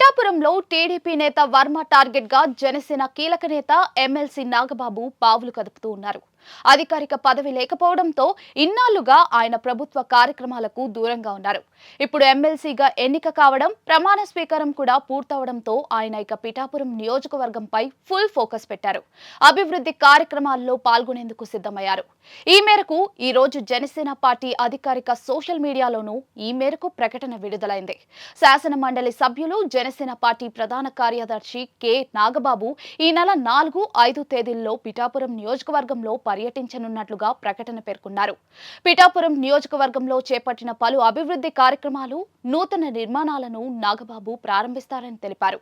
పిఠాపురంలో టీడీపీ నేత వర్మ టార్గెట్ గా జనసేన కీలక నేత ఎమ్మెల్సీ నాగబాబు పావులు కదుపుతూ ఉన్నారు. అధికారిక పదవి లేకపోవడంతో ఇన్నాళ్లుగా ఆయన ప్రభుత్వ కార్యక్రమాలకు దూరంగా ఉన్నారు. ఇప్పుడు ఎమ్మెల్సీగా ఎన్నిక కావడం, ప్రమాణ స్వీకారం కూడా పూర్తవడంతో ఆయన ఇక పిఠాపురం నియోజకవర్గంపై ఫుల్ ఫోకస్ పెట్టారు. అభివృద్ధి కార్యక్రమాల్లో పాల్గొనేందుకు సిద్ధమయ్యారు. ఈ మేరకు ఈ రోజు జనసేన పార్టీ అధికారిక సోషల్ మీడియాలోనూ ఈ మేరకు ప్రకటన విడుదలైంది. శాసన మండలి సభ్యులు, జనసేన పార్టీ ప్రధాన కార్యదర్శి కె నాగబాబు ఈ నెల 4, 5 తేదీల్లో పిఠాపురం నియోజకవర్గంలో పర్యటించనున్నట్లుగా ప్రకటన పేర్కొన్నారు. పిఠాపురం నియోజకవర్గంలో చేపట్టిన పలు అభివృద్ధి కార్యక్రమాలు, నూతన నిర్మాణాలను నాగబాబు ప్రారంభిస్తారని తెలిపారు.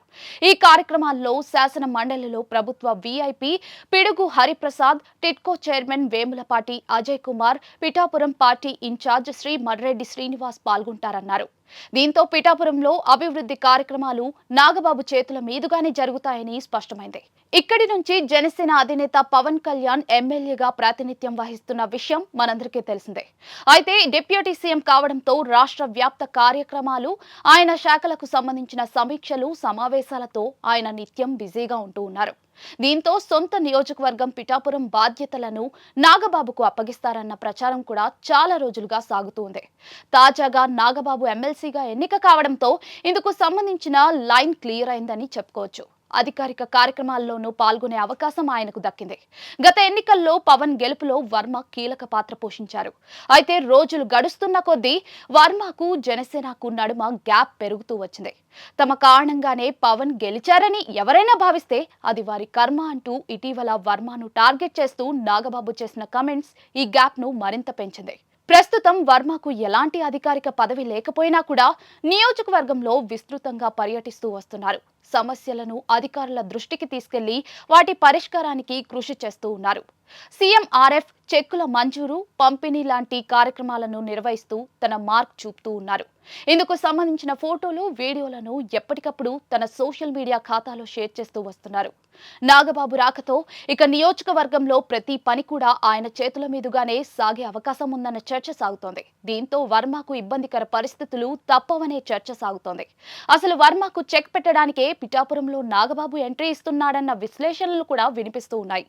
ఈ కార్యక్రమాల్లో శాసన మండలిలో ప్రభుత్వ VIP Pidugu Hariprasad, TIDCO chairman Vemulapati Ajay Kumar, Pithapuram party in charge Shri Marreddy Srinivas పాల్గొంటారన్నారు. దీంతో పిఠాపురంలో అభివృద్ధి కార్యక్రమాలు నాగబాబు చేతుల మీదుగానే జరుగుతాయని స్పష్టమైంది. ఇక్కడి నుంచి జనసేన అధినేత పవన్ కళ్యాణ్ ఎమ్మెల్యేగా ప్రాతినిధ్యం వహిస్తున్న విషయం మనందరికీ తెలిసిందే. అయితే డిప్యూటీ సీఎం కావడంతో రాష్ట్ర వ్యాప్త కార్యక్రమాలు, ఆయన శాఖలకు సంబంధించిన సమీక్షలు, సమావేశాలతో ఆయన నిత్యం బిజీగా ఉంటూ ఉన్నారు. దీంతో సొంత నియోజకవర్గం పిఠాపురం బాధ్యతలను నాగబాబుకు అప్పగిస్తారన్న ప్రచారం కూడా చాలా రోజులుగా సాగుతోంది. తాజాగా నాగబాబు ఎమ్మెల్సీగా ఎన్నిక కావడంతో ఇందుకు సంబంధించిన లైన్ క్లియర్ అయిందని చెప్పుకోవచ్చు. అధికారిక కార్యక్రమాల్లోనూ పాల్గొనే అవకాశం ఆయనకు దక్కింది. గత ఎన్నికల్లో పవన్ గెలుపులో వర్మ కీలక పాత్ర పోషించారు. అయితే రోజులు గడుస్తున్న కొద్దీ వర్మకు, జనసేనకు నడుమ గ్యాప్ పెరుగుతూ వచ్చింది. తమ కారణంగానే పవన్ గెలిచారని ఎవరైనా భావిస్తే అది వారి కర్మ అంటూ ఇటీవల వర్మను టార్గెట్ చేస్తూ నాగబాబు చేసిన కామెంట్స్ ఈ గ్యాప్ ను మరింత పెంచింది. ప్రస్తుతం వర్మకు ఎలాంటి అధికారిక పదవి లేకపోయినా కూడా నియోజకవర్గంలో విస్తృతంగా పర్యటిస్తూ వస్తున్నారు. సమస్యలను అధికారుల దృష్టికి తీసుకెళ్లి వాటి పరిష్కారానికి కృషి చేస్తూ ఉన్నారు. సీఎంఆర్ఎఫ్ చెక్కుల మంజూరు, పంపిణీ లాంటి కార్యక్రమాలను నిర్వహిస్తూ తన మార్క్ చూపుతూ ఉన్నారు. ఇందుకు సంబంధించిన ఫోటోలు, వీడియోలను ఎప్పటికప్పుడు తన సోషల్ మీడియా ఖాతాలో షేర్ చేస్తూ వస్తున్నారు. నాగబాబు రాకతో ఇక నియోజకవర్గంలో ప్రతి పని కూడా ఆయన చేతుల మీదుగానే సాగే అవకాశం ఉందన్న చర్చ సాగుతోంది. దీంతో వర్మకు ఇబ్బందికర పరిస్థితులు తప్పవనే చర్చ సాగుతోంది. అసలు వర్మకు చెక్ పెట్టడానికే పిఠాపురంలో నాగబాబు ఎంట్రీ ఇస్తున్నాడన్న విశ్లేషణలు కూడా వినిపిస్తూ ఉన్నాయి.